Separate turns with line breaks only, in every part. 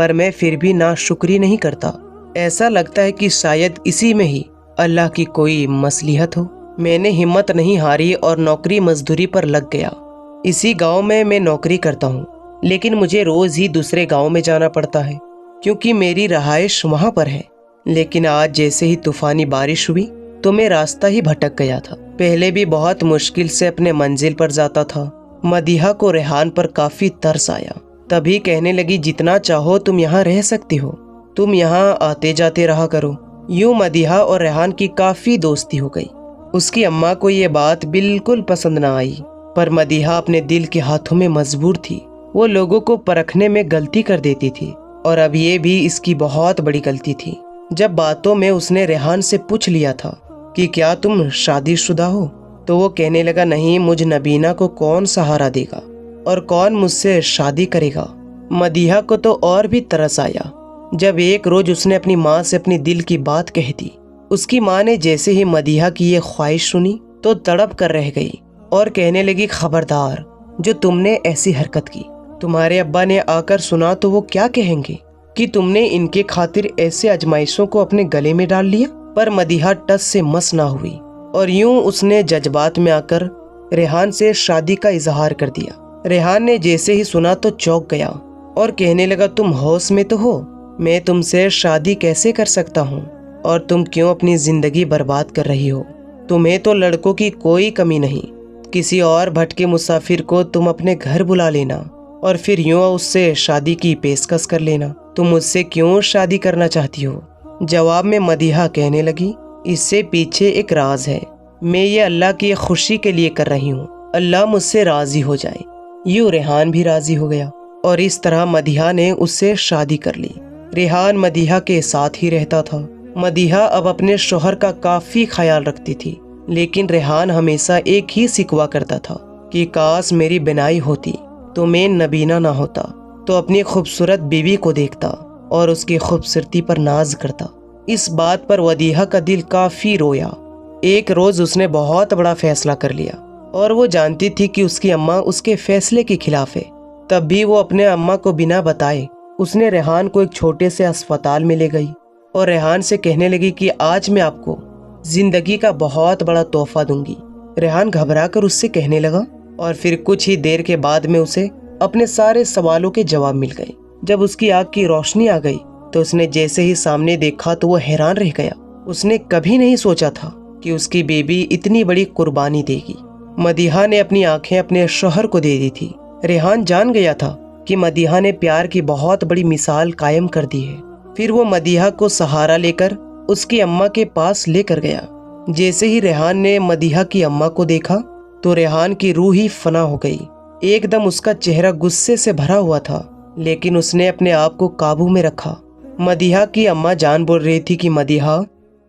پر میں پھر بھی ناشکری نہیں کرتا۔ ایسا لگتا ہے کہ شاید اسی میں ہی اللہ کی کوئی مصلحت ہو۔ میں نے ہمت نہیں ہاری اور نوکری مزدوری پر لگ گیا۔ اسی گاؤں میں نوکری کرتا ہوں، لیکن مجھے روز ہی دوسرے گاؤں میں جانا پڑتا ہے کیونکہ میری رہائش وہاں پر ہے۔ لیکن آج جیسے ہی طوفانی بارش ہوئی تو میں راستہ ہی بھٹک گیا تھا۔ پہلے بھی بہت مشکل سے اپنے منزل پر جاتا تھا۔ مدیحہ کو ریحان پر کافی ترس آیا، تبھی کہنے لگی جتنا چاہو تم یہاں رہ سکتی ہو، تم یہاں آتے جاتے رہا کرو۔ یوں مدیحہ اور ریحان کی کافی دوستی ہو گئی۔ اس کی اماں کو یہ بات بالکل پسند نہ آئی، پر مدیحہ اپنے دل کے ہاتھوں میں مجبور تھی۔ وہ لوگوں کو پرکھنے میں غلطی کر دیتی تھی، اور اب یہ بھی اس کی بہت بڑی غلطی تھی۔ جب باتوں میں اس نے ریحان سے پوچھ لیا تھا کہ کیا تم شادی شدہ ہو، تو وہ کہنے لگا نہیں، مجھ نبینہ کو کون سہارا دے گا اور کون مجھ سے شادی کرے گا۔ مدیحہ کو تو اور بھی ترس آیا جب ایک روز اس نے اپنی ماں سے اپنی دل کی بات کہہ دی۔ اس کی ماں نے جیسے ہی مدیحہ کی یہ خواہش سنی تو تڑپ کر رہ گئی اور کہنے لگی خبردار، جو تم نے ایسی حرکت کی، تمہارے ابا نے آ کر سنا تو وہ کیا کہیں گے کہ تم نے ان کے خاطر ایسے ازمائشوں کو اپنے گلے میں ڈال لیا۔ پر مدیحہ ٹس سے مس نہ ہوئی اور یوں اس نے جذبات میں آ کر ریحان سے شادی کا اظہار کر دیا۔ ریحان نے جیسے ہی سنا تو چونک گیا اور کہنے لگا تم ہوش میں تو ہو؟ میں تم سے شادی کیسے کر سکتا ہوں، اور تم کیوں اپنی زندگی برباد کر رہی ہو؟ تمہیں تو لڑکوں کی کوئی کمی نہیں، کسی اور بھٹکے مسافر کو تم اپنے گھر بلا لینا اور پھر یوں اس سے شادی کی پیشکش کر لینا۔ تم مجھ سے کیوں شادی کرنا چاہتی ہو؟ جواب میں مدیحہ کہنے لگی اس سے پیچھے ایک راز ہے، میں یہ اللہ کی خوشی کے لیے کر رہی ہوں، اللہ مجھ سے راضی ہو جائے۔ یوں ریحان بھی راضی ہو گیا اور اس طرح مدیحہ نے اس سے شادی کر لی۔ ریحان مدیحہ کے ساتھ ہی رہتا تھا۔ مدیحہ اب اپنے شوہر کا کافی خیال رکھتی تھی، لیکن ریحان ہمیشہ ایک ہی شکوہ کرتا تھا کہ کاش میری بینائی ہوتی تو میں نبینہ نہ ہوتا، تو اپنی خوبصورت بیوی کو دیکھتا اور اس کی خوبصورتی پر ناز کرتا۔ اس بات پر مدیحہ کا دل کافی رویا۔ ایک روز اس نے بہت بڑا فیصلہ کر لیا اور وہ جانتی تھی کہ اس کی اماں اس کے فیصلے کے خلاف ہے، تب بھی وہ اپنے اماں کو بنا بتائے اس نے ریحان کو ایک چھوٹے سے اسپتال میں لے گئی اور ریحان سے کہنے لگی کہ آج میں آپ کو زندگی کا بہت بڑا تحفہ دوں گی۔ ریحان گھبرا کر اس سے کہنے لگا، اور پھر کچھ ہی دیر کے بعد میں اسے اپنے سارے سوالوں کے جواب مل گئے۔ جب اس کی آنکھ کی روشنی آ گئی تو اس نے جیسے ہی سامنے دیکھا تو وہ حیران رہ گیا۔ اس نے کبھی نہیں سوچا تھا کہ اس کی بیوی اتنی بڑی قربانی دے گی۔ مدیحہ نے اپنی آنکھیں اپنے شوہر کو دے دی تھی۔ ریحان جان گیا تھا کہ مدیحہ نے پیار کی بہت بڑی مثال قائم کر دی ہے۔ پھر وہ مدیحہ کو سہارا لے کر اس کی اماں کے پاس لے کر گیا۔ جیسے ہی ریحان نے مدیحہ کی اماں کو دیکھا تو ریحان کی روح ہی فنا ہو گئی۔ ایک دم اس کا چہرہ غصے سے بھرا ہوا تھا، لیکن اس نے اپنے آپ کو قابو میں رکھا۔ مدیحہ کی اماں جان بول رہی تھی کہ مدیحہ،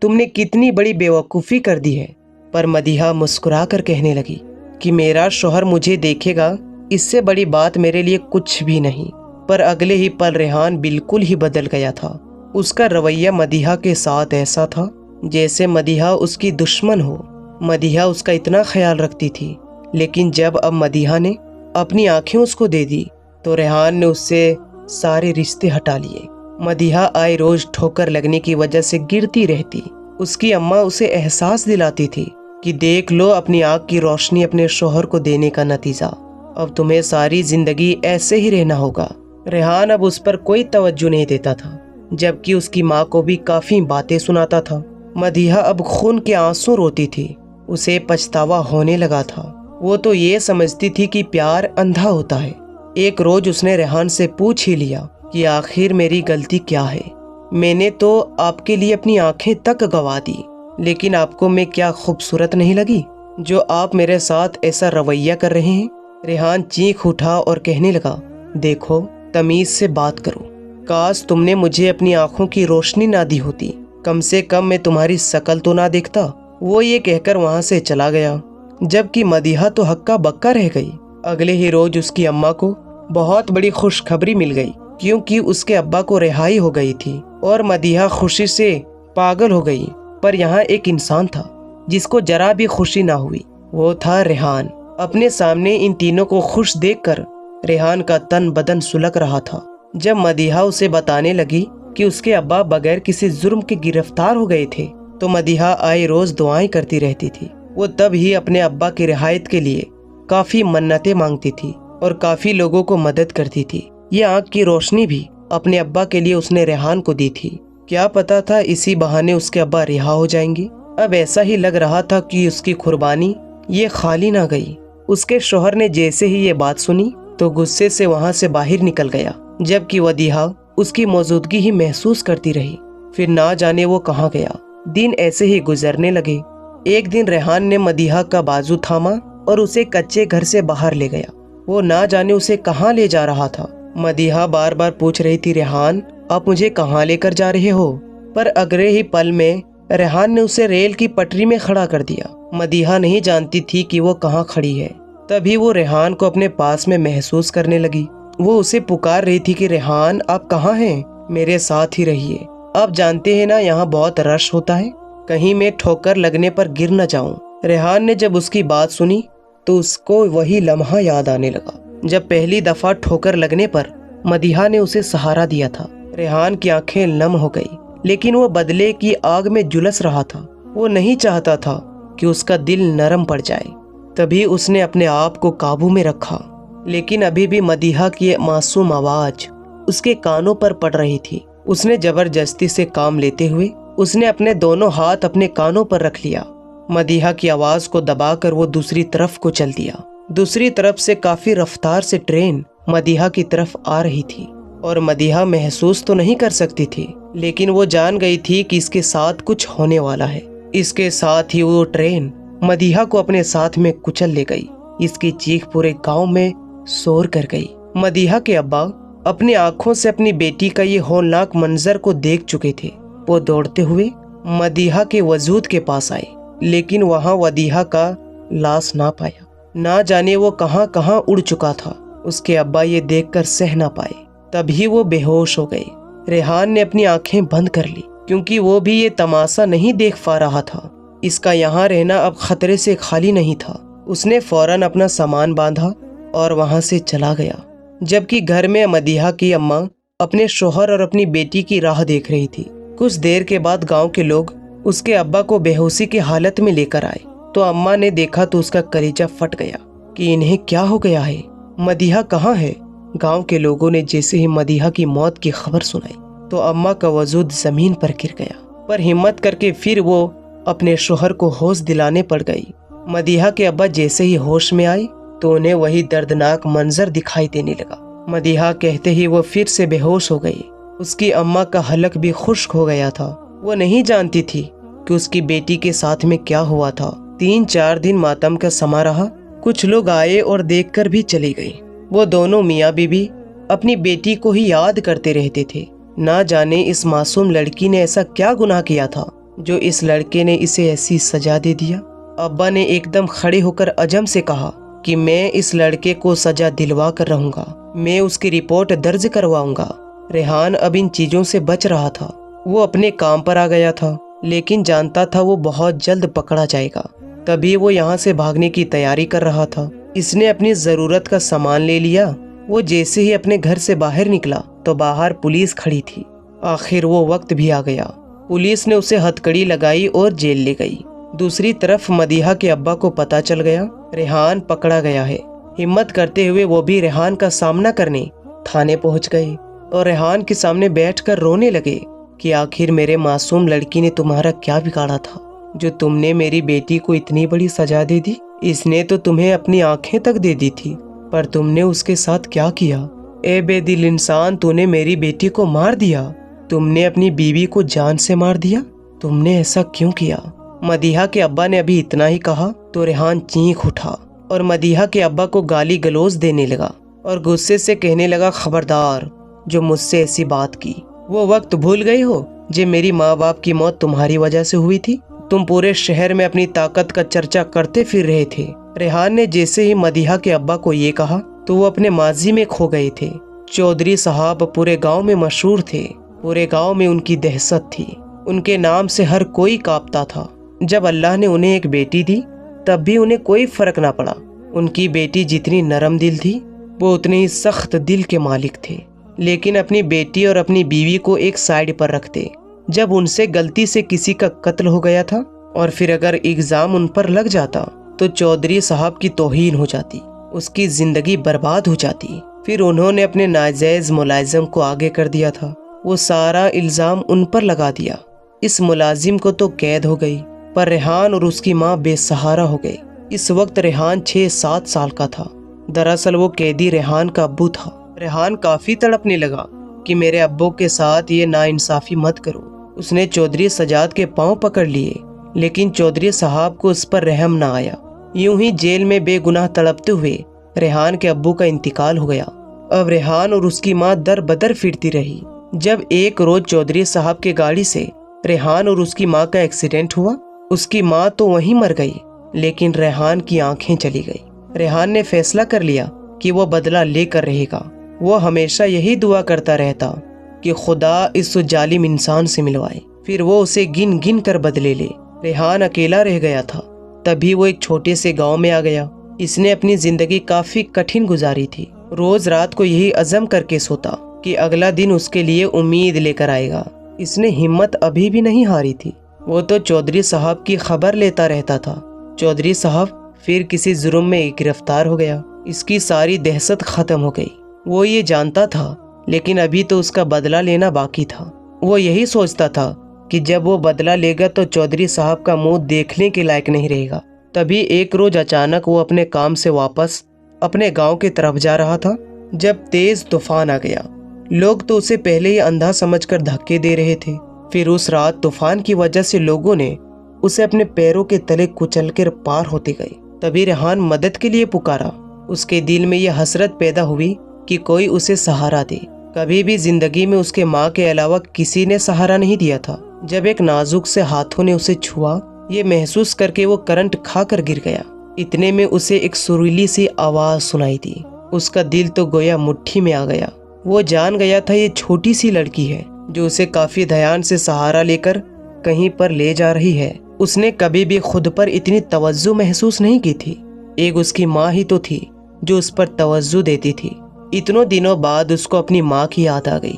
تم نے کتنی بڑی بے وقوفی کر دی ہے، پر مدیحہ مسکرا کر کہنے لگی کہ میرا شوہر مجھے دیکھے گا، اس سے بڑی بات میرے لیے کچھ بھی نہیں۔ پر اگلے ہی پل ریحان بالکل ہی بدل گیا تھا۔ اس کا رویہ مدیحہ کے ساتھ ایسا تھا جیسے مدیحہ اس کی دشمن ہو۔ مدیحہ اس کا اتنا خیال رکھتی تھی، لیکن جب اب مدیحہ نے اپنی آنکھیں اس کو دے دی تو ریحان نے اس سے سارے رشتے ہٹا لیے۔ مدیحہ آئے روز ٹھوکر لگنے کی وجہ سے گرتی رہتی۔ اس کی اماں اسے احساس دلاتی تھی کہ دیکھ لو اپنی آنکھ کی روشنی اپنے شوہر کو دینے کا نتیجہ، اب تمہیں ساری زندگی ایسے ہی رہنا ہوگا۔ ریحان اب اس پر کوئی توجہ نہیں دیتا تھا، جبکہ اس کی ماں کو بھی کافی باتیں سناتا تھا۔ مدیحہ اب خون کے آنسو روتی تھی، اسے پچھتاوا ہونے لگا تھا۔ وہ تو یہ سمجھتی تھی کہ پیار اندھا ہوتا ہے۔ ایک روز اس نے ریحان سے پوچھ ہی لیا کہ آخر میری غلطی کیا ہے؟ میں نے تو آپ کے لیے اپنی آنکھیں تک گوا دی، لیکن آپ کو میں کیا خوبصورت نہیں لگی جو آپ میرے ساتھ ایسا رویہ کر رہے ہیں؟ ریحان چیخ اٹھا اور کہنے لگا، دیکھو تمیز سے بات کرو، کاش تم نے مجھے اپنی آنکھوں کی روشنی نہ دی ہوتی، کم سے کم میں تمہاری شکل تو نہ دیکھتا۔ وہ یہ کہہ کر وہاں سے چلا گیا، جبکہ مدیحہ تو ہکا بکا رہ گئی۔ اگلے ہی روز اس کی اماں کو بہت بڑی خوشخبری مل گئی، کیونکہ اس کے ابا کو رہائی ہو گئی تھی اور مدیحہ خوشی سے پاگل ہو گئی۔ پر یہاں ایک انسان تھا جس کو ذرا بھی خوشی نہ ہوئی، وہ تھا ریحان۔ اپنے سامنے ان تینوں کو خوش دیکھ کر ریحان کا تن بدن سلک رہا تھا۔ جب مدیحہ اسے بتانے لگی کہ اس کے ابا بغیر کسی جرم کے گرفتار ہو گئے تھے تو مدیحہ آئے روز دعائیں کرتی رہتی تھی۔ وہ تب ہی اپنے ابا کی رہائت کے لیے کافی منتیں مانگتی تھی اور کافی لوگوں کو مدد کرتی تھی۔ یہ آنکھ کی روشنی بھی اپنے ابا کے لیے اس نے ریحان کو دی تھی۔ کیا پتا تھا اسی بہانے اس کے ابا رہا ہو جائیں گے۔ اب ایسا ہی لگ رہا تھا کہ اس کی قربانی یہ خالی نہ گئی۔ اس کے شوہر نے جیسے ہی یہ بات سنی تو غصے سے وہاں سے باہر نکل گیا، جبکہ ودیعہ اس کی موجودگی ہی محسوس کرتی رہی۔ پھر نہ جانے وہ کہاں گیا۔ دن ایسے ہی گزرنے لگے۔ ایک دن ریحان نے مدیحہ کا بازو تھاما اور اسے کچے گھر سے باہر لے گیا۔ وہ نہ جانے اسے کہاں لے جا رہا تھا۔ مدیحہ بار بار پوچھ رہی تھی، ریحان آپ مجھے کہاں لے کر جا رہے ہو؟ پر اگلے ہی پل میں ریحان نے اسے ریل کی پٹری میں کھڑا کر دیا۔ مدیحہ نہیں جانتی تھی کہ وہ کہاں کھڑی ہے۔ تبھی وہ ریحان کو اپنے پاس میں محسوس کرنے لگی۔ وہ اسے پکار رہی تھی کہ ریحان آپ کہاں ہیں؟ میرے ساتھ ہی رہیے۔ آپ جانتے ہیں نا یہاں بہت رش ہوتا ہے، کہیں میں ٹھوکر لگنے پر گر نہ جاؤں۔ ریحان نے جب اس کی بات سنی تو اس کو وہی لمحہ یاد آنے لگا جب پہلی دفعہ ٹھوکر لگنے پر مدیحہ نے اسے سہارا دیا تھا۔ ریحان کی آنکھیں نم ہو گئی، لیکن وہ بدلے کی آگ میں جھلس رہا تھا۔ وہ نہیں چاہتا تھا کہ اس کا دل نرم پڑ جائے۔ تبھی اس نے اپنے آپ کو قابو میں رکھا، لیکن ابھی بھی مدیحہ کی معصوم آواز اس کے کانوں پر پڑ رہی تھی۔ اس نے زبردستی سے کام لیتے ہوئے اس نے اپنے دونوں ہاتھ اپنے کانوں پر رکھ لیا۔ مدیحہ کی آواز کو دبا کر وہ دوسری طرف کو چل دیا۔ دوسری طرف سے کافی رفتار سے ٹرین مدیحہ کی طرف آ رہی تھی، اور مدیحہ محسوس تو نہیں کر سکتی تھی، لیکن وہ جان گئی تھی کہ اس کے ساتھ کچھ ہونے والا ہے۔ اس کے ساتھ ہی وہ ٹرین مدیحہ کو اپنے ساتھ میں کچل لے گئی۔ اس کی چیخ پورے گاؤں میں شور کر گئی۔ مدیحہ کے ابا اپنی آنکھوں سے اپنی بیٹی کا یہ ہولناک منظر کو دیکھ چکے تھے۔ وہ دوڑتے ہوئے مدیحہ کے وجود کے پاس آئے، لیکن وہاں ودیعہ کا لاش نہ پایا۔ نہ جانے وہ کہاں کہاں اڑ چکا تھا۔ اس کے ابا یہ دیکھ کر سہ نہ پائے، تبھی وہ بے ہوش ہو گئے۔ ریحان نے اپنی آنکھیں بند کر لی، کیونکہ وہ بھی یہ تماشا نہیں دیکھ پا رہا تھا۔ اس کا یہاں رہنا اب خطرے سے خالی نہیں تھا۔ اس نے فوراً اپنا سامان باندھا اور وہاں سے چلا گیا، جبکہ گھر میں مدیحہ کی اماں اپنے شوہر اور اپنی بیٹی کی راہ دیکھ رہی تھی۔ کچھ دیر کے بعد گاؤں کے لوگ اس کے ابا کو بے ہوشی کی حالت میں لے کر آئے تو اماں نے دیکھا تو اس کا کلیجہ پھٹ گیا کہ انہیں کیا ہو گیا ہے، مدیحہ کہاں ہے؟ گاؤں کے لوگوں نے جیسے ہی مدیحہ کی موت کی خبر سنائی تو اماں کا وجود زمین پر گر گیا، پر ہمت کر کے پھر وہ اپنے شوہر کو ہوش دلانے پڑ گئی۔ مدیحہ کے ابا جیسے ہی ہوش میں آئے تو انہیں وہی دردناک منظر دکھائی دینے لگا۔ مدیحہ کہتے ہی وہ پھر سے بے ہوش ہو گئی۔ اس کی اماں کا حلق بھی خشک ہو گیا تھا۔ وہ نہیں جانتی تھی کہ اس کی بیٹی کے ساتھ میں کیا ہوا تھا۔ 3-4 دن ماتم کا سما رہا۔ کچھ لوگ آئے اور دیکھ کر بھی چلے گئے۔ وہ دونوں میاں بیوی اپنی بیٹی کو ہی یاد کرتے رہتے تھے۔ نہ جانے اس معصوم لڑکی نے ایسا کیا گناہ کیا تھا جو اس لڑکے نے اسے ایسی سزا دے دیا۔ ابا نے ایک دم کھڑے ہو کر عجم سے کہا کہ میں اس لڑکے کو سزا دلوا کر رہوں گا، میں اس کی رپورٹ درج کرواؤں گا۔ ریحان اب ان چیزوں سے بچ رہا تھا۔ وہ اپنے کام پر آ گیا تھا، لیکن جانتا تھا وہ بہت جلد پکڑا جائے گا۔ تبھی وہ یہاں سے بھاگنے کی تیاری کر رہا تھا۔ اس نے اپنی ضرورت کا سامان لے لیا۔ وہ جیسے ہی اپنے گھر سے باہر نکلا تو باہر پولیس کھڑی تھی۔ آخر وہ وقت بھی آ گیا۔ پولیس نے اسے ہتھکڑی لگائی اور جیل لے گئی۔ دوسری طرف مدیحہ کے ابا کو پتہ چل گیا ریحان پکڑا گیا ہے۔ ہمت کرتے ہوئے وہ بھی ریحان کا سامنا کرنے تھانے پہنچ گئے اور ریحان کے سامنے بیٹھ کر رونے لگے کہ آخر میرے معصوم لڑکی نے تمہارا کیا بگاڑا تھا جو تم نے میری بیٹی کو اتنی بڑی سزا دے دی؟ اس نے تو تمہیں اپنی آنکھیں تک دے دی تھی، پر تم نے اس کے ساتھ کیا کیا؟ اے بے دل انسان، تو نے میری بیٹی کو مار دیا، تم نے اپنی بیوی کو جان سے مار دیا، تم نے ایسا کیوں کیا؟ مدیحہ کے ابا نے ابھی اتنا ہی کہا تو ریحان چینخ اٹھا اور مدیحہ کے ابا کو گالی گلوز دینے لگا اور غصے سے کہنے لگا، خبردار جو مجھ سے ایسی بات کی۔ وہ وقت بھول گئی ہو جب میری ماں باپ کی موت تمہاری وجہ سے ہوئی تھی؟ تم پورے شہر میں اپنی طاقت کا چرچا کرتے پھر رہے تھے۔ ریحان نے جیسے ہی مدیحہ کے ابا کو یہ کہا تو وہ اپنے ماضی میں کھو گئے تھے۔ چودھری صاحب پورے گاؤں میں مشہور تھے، پورے گاؤں میں ان کی دہشت تھی، ان کے نام سے ہر کوئی کانپتا تھا۔ جب اللہ نے انہیں ایک بیٹی دی تب بھی انہیں کوئی فرق نہ پڑا۔ ان کی بیٹی جتنی نرم دل تھی وہ اتنے ہی سخت دل کے مالک تھے، لیکن اپنی بیٹی اور اپنی بیوی کو ایک سائیڈ پر رکھتے۔ جب ان سے غلطی سے کسی کا قتل ہو گیا تھا اور پھر اگر الزام ان پر لگ جاتا تو چودھری صاحب کی توہین ہو جاتی، اس کی زندگی برباد ہو جاتی۔ پھر انہوں نے اپنے ناجائز ملازم کو آگے کر دیا تھا، وہ سارا الزام ان پر لگا دیا۔ اس ملازم کو تو قید ہو گئی، پر ریحان اور اس کی ماں بے سہارا ہو گئے۔ اس وقت ریحان 6-7 سال کا تھا۔ دراصل وہ قیدی ریحان کا ابو تھا۔ ریحان کافی تڑپنے لگا کہ میرے ابو کے ساتھ یہ ناانصافی مت کرو۔ اس نے چودھری سجاد کے پاؤں پکڑ لیے، لیکن چودھری صاحب کو اس پر رحم نہ آیا۔ یوں ہی جیل میں بے گناہ تڑپتے ہوئے ریحان کے ابو کا انتقال ہو گیا۔ اب ریحان اور اس کی ماں در بدر پھرتی رہی۔ جب ایک روز چودھری صاحب کے گاڑی سے ریحان اور اس کی ماں کا ایکسیڈنٹ ہوا، اس کی ماں تو وہیں مر گئی، لیکن ریحان کی آنکھیں چلی گئی۔ ریحان نے فیصلہ کر لیا کہ وہ بدلہ لے کر رہے گا۔ وہ ہمیشہ یہی دعا کرتا رہتا کہ خدا اس ظالم انسان سے ملوائے، پھر وہ اسے گن گن کر بدلے لے۔ ریحان اکیلا رہ گیا تھا، تبھی وہ ایک چھوٹے سے گاؤں میں آ گیا۔ اس نے اپنی زندگی کافی کٹھن گزاری تھی۔ روز رات کو یہی عزم کر کے سوتا کہ اگلا دن اس کے لیے امید لے کر آئے گا۔ اس نے ہمت ابھی بھی نہیں ہاری تھی۔ وہ تو چودھری صاحب کی خبر لیتا رہتا تھا۔ چودھری صاحب پھر کسی جرم میں گرفتار ہو گیا۔ اس کی ساری دہشت ختم ہو گئی۔ وہ یہ جانتا تھا، لیکن ابھی تو اس کا بدلہ لینا باقی تھا۔ وہ یہی سوچتا تھا کہ جب وہ بدلہ لے گا تو چودھری صاحب کا منہ دیکھنے کے لائق نہیں رہے گا۔ تبھی ایک روز اچانک وہ اپنے کام سے واپس اپنے گاؤں کی طرف جا رہا تھا جب تیز طوفان آ گیا۔ لوگ تو اسے پہلے ہی اندھا سمجھ کر دھکے دے رہے تھے۔ پھر اس رات طوفان کی وجہ سے لوگوں نے اسے اپنے پیروں کے تلے کچل کر پار ہوتے گئے۔ تبھی ریحان مدد کے لیے پکارا۔ اس کے دل میں یہ حسرت پیدا ہوئی کہ کوئی اسے سہارا دے۔ کبھی بھی زندگی میں اس کے ماں کے علاوہ کسی نے سہارا نہیں دیا تھا۔ جب ایک نازک سے ہاتھوں نے اسے چھوا، یہ محسوس کر کے وہ کرنٹ کھا کر گر گیا۔ اتنے میں اسے ایک سریلی سی آواز سنائی دی۔ اس کا دل تو گویا مٹھی میں آ گیا۔ وہ جان گیا تھا یہ چھوٹی سی لڑکی ہے جو اسے کافی دھیان سے سہارا لے کر کہیں پر لے جا رہی ہے۔ اس نے کبھی بھی خود پر اتنی توجہ محسوس نہیں کی تھی۔ ایک اس کی ماں ہی تو تھی جو اس پر توجہ دیتی تھی۔ اتنوں دنوں بعد اس کو اپنی ماں کی یاد آ گئی۔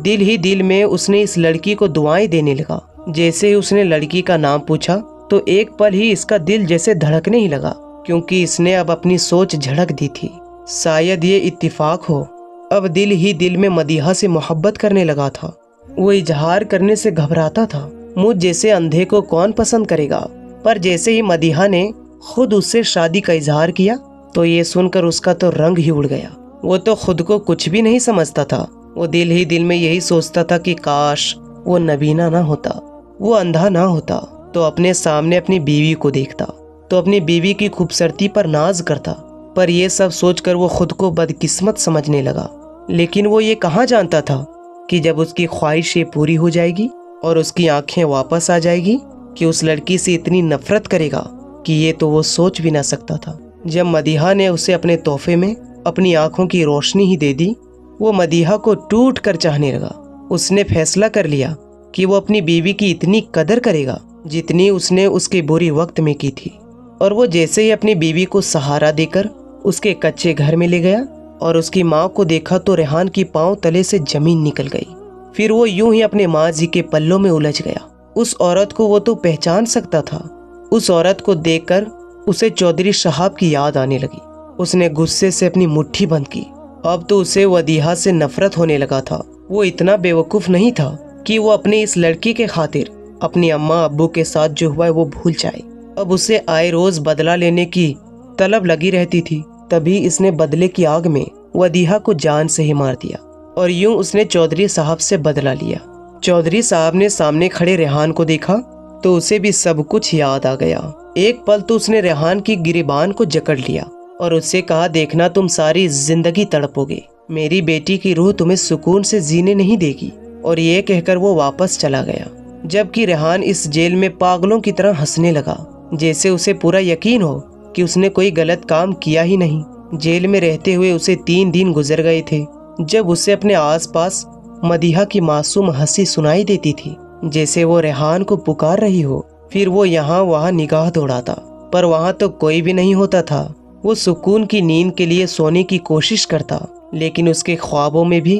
دل ہی دل میں اس نے اس لڑکی کو دعائیں دینے لگا۔ جیسے ہی اس نے لڑکی کا نام پوچھا تو ایک پل ہی اس کا دل جیسے دھڑکنے ہی لگا، کیونکہ اس نے اب اپنی سوچ جھڑک دی تھی۔ شاید یہ اتفاق ہو، اب دل ہی دل میں مدیحہ سے محبت کرنے لگا تھا۔ وہ اظہار کرنے سے گھبراتا تھا، مجھ جیسے اندھے کو کون پسند کرے گا؟ پر جیسے ہی مدیحہ نے خود اس سے شادی کا اظہار کیا تو یہ سن کر اس کا تو رنگ ہی اڑ گیا۔ وہ تو خود کو کچھ بھی نہیں سمجھتا تھا۔ وہ دل ہی دل میں یہی سوچتا تھا کہ کاش وہ نبینہ نہ ہوتا، وہ اندھا نہ ہوتا تو اپنے سامنے اپنی بیوی کو دیکھتا، تو اپنی بیوی کی خوبصورتی پر ناز کرتا۔ پر یہ سب سوچ کر وہ خود کو بدقسمت سمجھنے لگا۔ لیکن وہ یہ کہاں جانتا تھا کہ جب اس کی خواہشیں پوری ہو جائے گی اور اس کی آنکھیں واپس آ جائے گی کہ اس لڑکی سے اتنی نفرت کرے گا کہ یہ تو وہ سوچ بھی نہ سکتا تھا۔ جب مدیحہ نے اسے اپنے تحفے میں اپنی آنکھوں کی روشنی ہی دے دی، وہ مدیحہ کو ٹوٹ کر چاہنے لگا۔ اس نے فیصلہ کر لیا کہ وہ اپنی بیوی کی اتنی قدر کرے گا جتنی اس نے اس کے بری وقت میں کی تھی۔ اور وہ جیسے ہی اپنی بیوی کو سہارا دے کر اس کے کچے گھر میں لے گیا اور اس کی ماں کو دیکھا تو ریحان کی پاؤں تلے سے زمین نکل گئی۔ پھر وہ یوں ہی اپنے ماضی کے پلوں میں الجھ گیا۔ اس عورت کو وہ تو پہچان سکتا تھا۔ اس عورت کو دیکھ کر اسے چودھری صاحب کی یاد آنے لگی۔ اس نے غصے سے اپنی مٹھی بند کی۔ اب تو اسے مدیحہ سے نفرت ہونے لگا تھا۔ وہ اتنا بیوقوف نہیں تھا کہ وہ اپنے اس لڑکی کے خاطر اپنی اماں ابو کے ساتھ جو ہوا ہے وہ بھول جائے۔ اب اسے آئے روز بدلہ لینے کی طلب لگی رہتی تھی۔ تبھی اس نے بدلے کی آگ میں مدیحہ کو جان سے ہی مار دیا اور یوں اس نے چودھری صاحب سے بدلہ لیا۔ چودھری صاحب نے سامنے کھڑے ریحان کو دیکھا تو اسے بھی سب کچھ یاد آ گیا۔ ایک پل تو اس نے ریحان کی گریبان کو جکڑ لیا اور اس سے کہا، دیکھنا تم ساری زندگی تڑپو گے، میری بیٹی کی روح تمہیں سکون سے جینے نہیں دے گی۔ اور یہ کہہ کر وہ واپس چلا گیا، جبکہ ریحان اس جیل میں پاگلوں کی طرح ہنسنے لگا، جیسے اسے پورا یقین ہو کہ اس نے کوئی غلط کام کیا ہی نہیں۔ جیل میں رہتے ہوئے اسے 3 دن گزر گئے تھے جب اسے اپنے آس پاس مدیحہ کی معصوم ہنسی سنائی دیتی تھی، جیسے وہ ریحان کو پکار رہی ہو۔ پھر وہ یہاں وہاں نگاہ دوڑاتا، پر وہاں تو کوئی بھی نہیں ہوتا تھا۔ وہ سکون کی نیند کے لیے سونے کی کوشش کرتا، لیکن اس کے خوابوں میں بھی